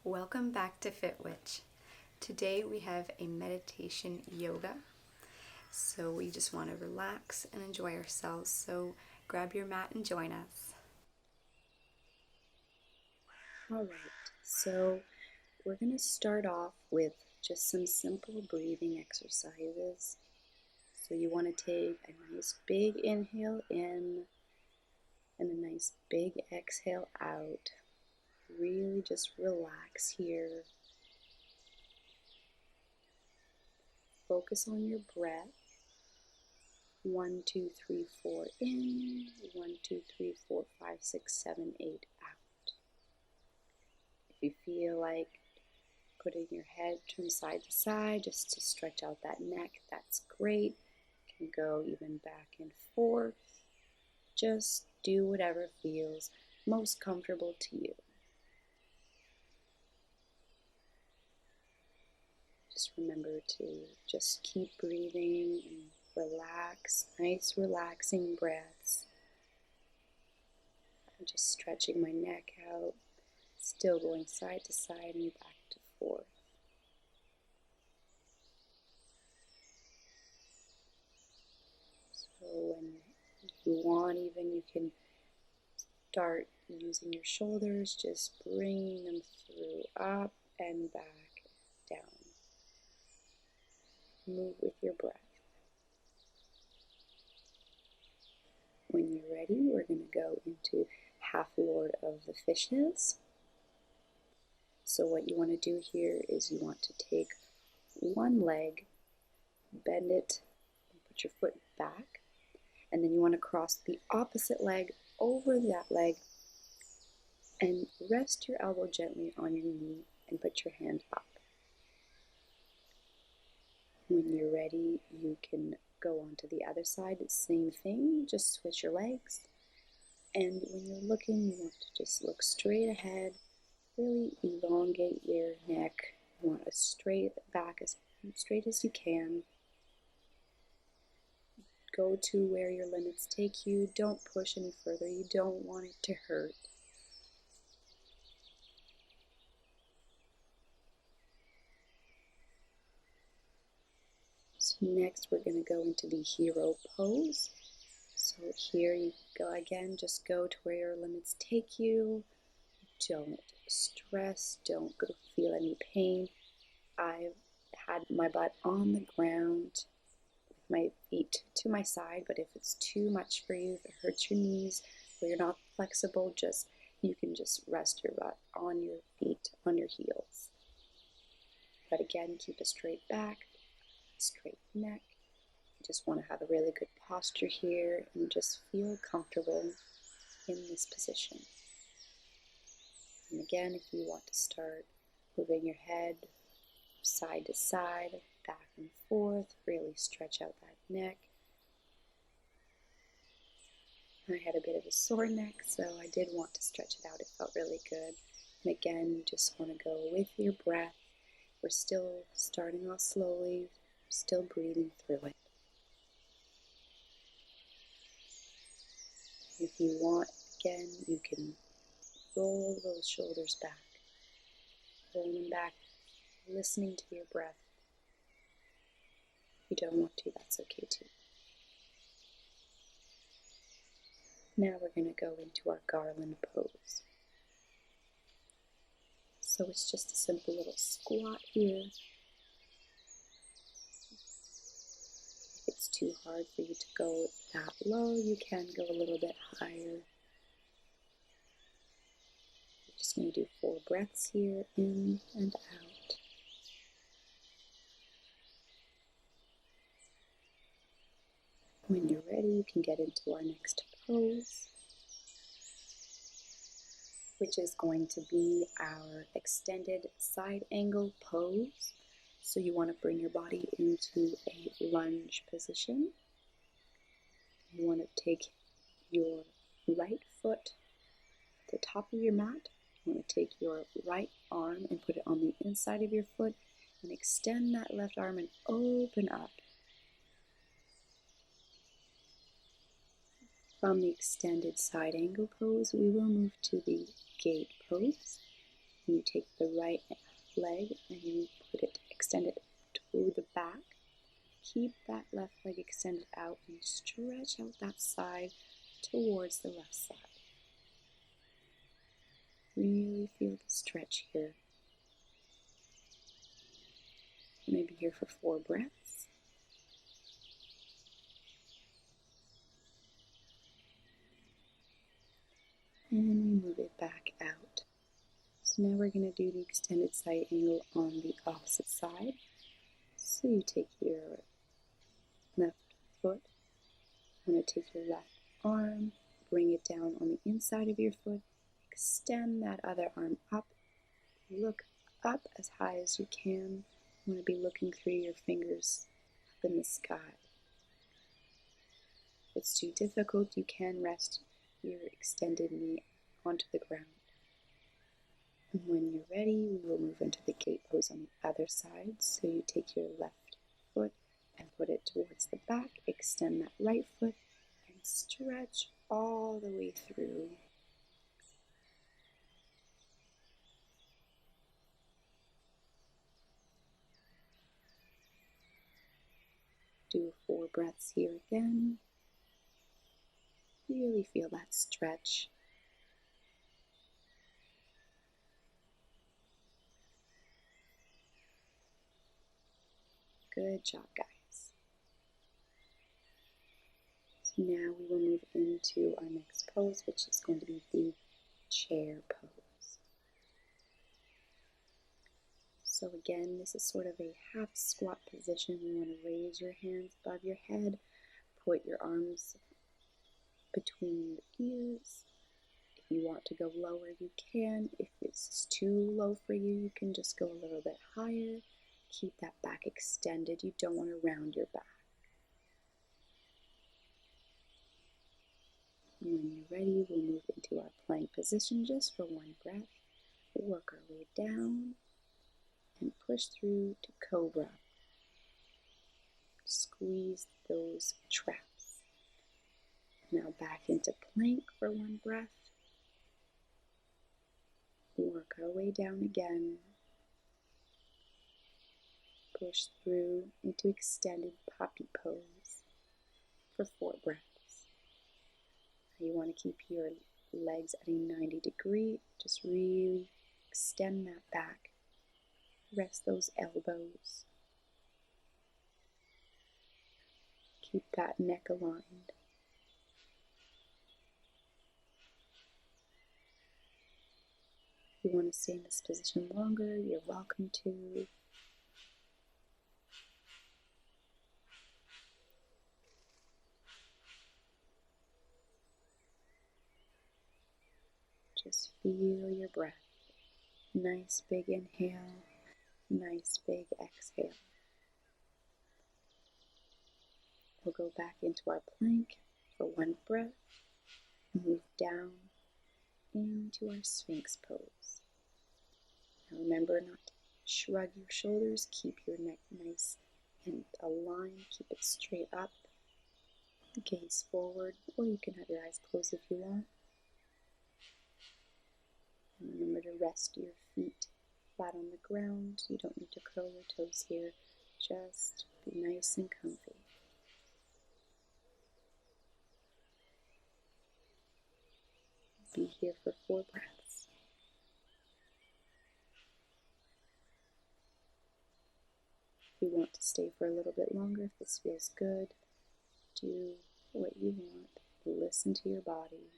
Welcome back to FitWitch. Today we have a meditation yoga. So we just want to relax and enjoy ourselves. So grab your mat and join us. Alright, so we're going to start off with just some simple breathing exercises. So you want to take a nice big inhale in and a nice big exhale out. Really just relax here. Focus on your breath. 1, 2, 3, 4 in. 1, 2, 3, 4, 5, 6, 7, 8 out. If you feel like putting your head from side to side just to stretch out that neck, that's great. You can go even back and forth. Just do whatever feels most comfortable to you. Just remember to just keep breathing and relax, nice relaxing breaths. I'm just stretching my neck out, still going side to side and back to forth. So when you want, even you can start using your shoulders, just bringing them through, up and back, down. Move with your breath. When you're ready, we're going to go into half lord of the fishes. So what you want to do here is you want to take one leg, bend it, and put your foot back, and then you want to cross the opposite leg over that leg and rest your elbow gently on your knee and put your hand up. When you're ready, you can go on to the other side, same thing, just switch your legs. And when you're looking, you want to just look straight ahead, really elongate your neck. You want a straight back, as straight as you can. Go to where your limits take you. Don't push any further. You don't want it to hurt. So next we're going to go into the hero pose. So here you go again, just go to where your limits take you. Don't stress, don't feel any pain. I've had my butt on the ground with my feet to my side, but if it's too much for you, if it hurts your knees or you're not flexible, you can just rest your butt on your feet, on your heels. But again, keep a straight back, straight neck. You just want to have a really good posture here and just feel comfortable in this position. And again, if you want to start moving your head side to side, back and forth, really stretch out that neck. I had a bit of a sore neck, so I did want to stretch it out. It felt really good. And again, you just want to go with your breath. We're still starting off slowly, still breathing through it. If you want, again, you can roll those shoulders back. Roll them back, listening to your breath. If you don't want to, that's okay too. Now we're going to go into our garland pose. So it's just a simple little squat here. If it's too hard for you to go that low, you can go a little bit higher. We're just going to do 4 breaths here, in and out. When you're ready, you can get into our next pose, which is going to be our extended side angle pose. So you want to bring your body into a lunge position. You want to take your right foot at the top of your mat. You want to take your right arm and put it on the inside of your foot and extend that left arm and open up. From the extended side angle pose, we will move to the gate pose. And you take the right leg and you extend it to the back. Keep that left leg extended out and stretch out that side towards the left side. Really feel the stretch here. Maybe here for 4 breaths. And we move it back out. So now we're going to do the extended side angle on the opposite side. So you take your left foot, you want to take your left arm, bring it down on the inside of your foot, extend that other arm up, look up as high as you can. You want to be looking through your fingers up in the sky. If it's too difficult, you can rest your extended knee onto the ground. And when you're ready, we will move into the gate pose on the other side. So you take your left foot and put it towards the back, extend that right foot, and stretch all the way through. Do 4 breaths here again. Really feel that stretch. Good job, guys. So now we will move into our next pose, which is going to be the chair pose. So again, this is sort of a half squat position. You want to raise your hands above your head, put your arms between your ears. If you want to go lower, you can. If it's too low for you, you can just go a little bit higher. Keep that back extended. You don't want to round your back. When you're ready, we'll move into our plank position just for 1 breath. Work our way down and push through to cobra. Squeeze those traps. Now back into plank for 1 breath. Work our way down again. Push through into extended puppy pose for 4 breaths. Now you want to keep your legs at a 90 degree. Just really extend that back. Rest those elbows. Keep that neck aligned. If you want to stay in this position longer, you're welcome to. Just feel your breath. Nice big inhale, nice big exhale. We'll go back into our plank for 1 breath. Move down into our Sphinx pose. Now remember not to shrug your shoulders. Keep your neck nice and aligned. Keep it straight up. Gaze forward, or you can have your eyes closed if you want. And remember to rest your feet flat on the ground. You don't need to curl your toes here. Just be nice and comfy. Be here for 4 breaths. If you want to stay for a little bit longer, if this feels good, do what you want. Listen to your body.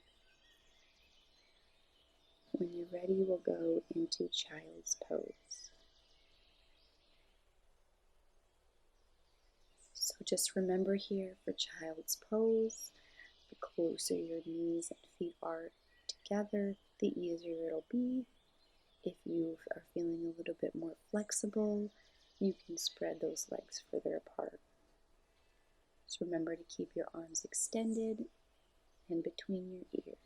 When you're ready, we'll go into child's pose. So just remember here for child's pose, the closer your knees and feet are together, the easier it'll be. If you are feeling a little bit more flexible, you can spread those legs further apart. Just remember to keep your arms extended and between your ears.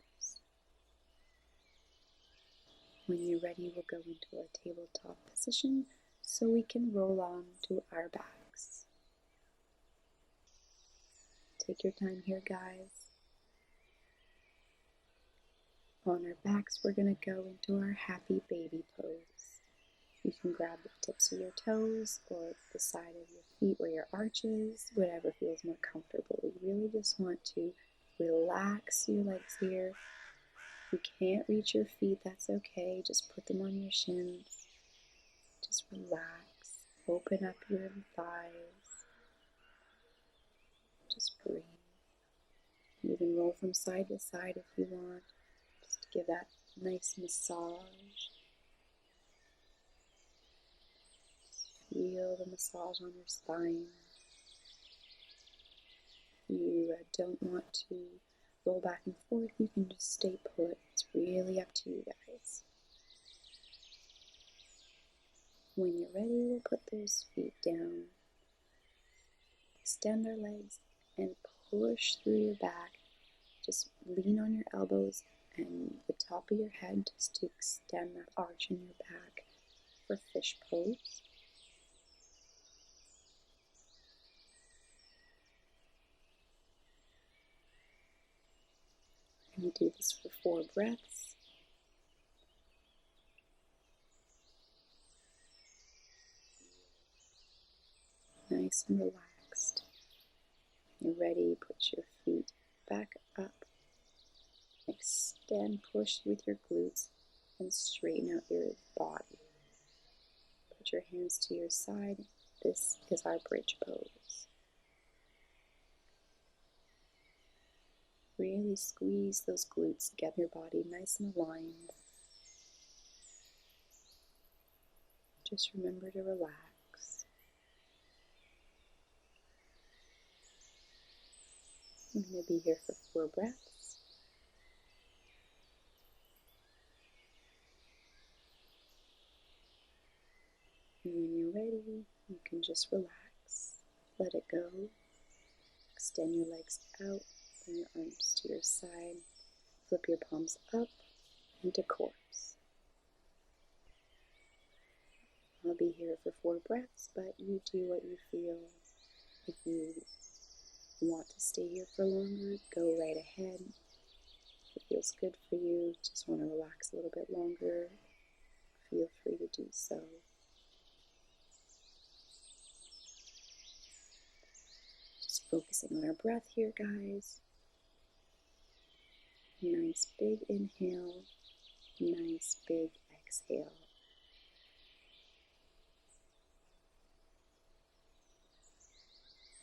When you're ready, we'll go into our tabletop position so we can roll on to our backs. Take your time here, guys. On our backs, we're going to go into our happy baby pose. You can grab the tips of your toes or the side of your feet where your arch is, whatever feels more comfortable. We really just want to relax your legs here. If you can't reach your feet, that's okay. Just put them on your shins. Just relax. Open up your thighs. Just breathe. You can roll from side to side if you want, just to give that nice massage. Feel the massage on your spine. If you don't want to roll back and forth, you can just stay put. It's really up to you guys. When you're ready, we'll put those feet down. Extend our legs and push through your back. Just lean on your elbows and the top of your head just to extend that arch in your back for fish pose. And you do this for 4 breaths. Nice and relaxed. You're ready, put your feet back up. Extend, push with your glutes, and straighten out your body. Put your hands to your side. This is our bridge pose. Really squeeze those glutes, get your body nice and aligned. Just remember to relax. I'm going to be here for 4 breaths. And when you're ready, you can just relax. Let it go. Extend your legs out. Bring your arms to your side. Flip your palms up into corpse. I'll be here for 4 breaths, but you do what you feel. If you want to stay here for longer, go right ahead. If it feels good for you, just want to relax a little bit longer, feel free to do so. Just focusing on our breath here, guys. Nice big inhale, nice big exhale.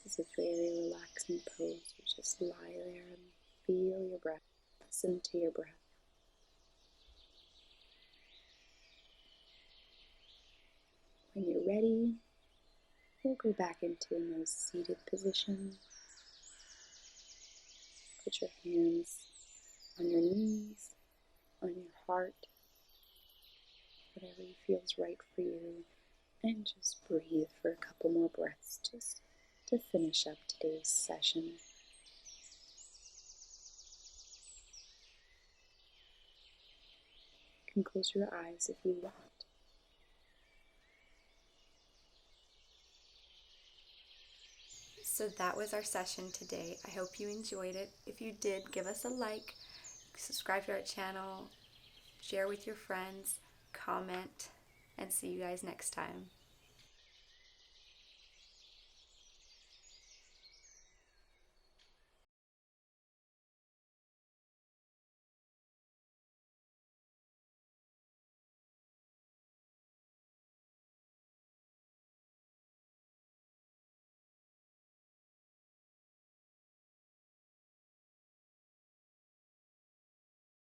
It's a very relaxing pose. You just lie there and feel your breath. Listen to your breath. When you're ready, we'll go back into a nice seated position. Put your hands on your knees, on your heart, whatever feels right for you, and just breathe for a couple more breaths just to finish up today's session. You can close your eyes if you want. So that was our session today. I hope you enjoyed it. If you did, give us a like, subscribe to our channel, share with your friends, comment, and see you guys next time.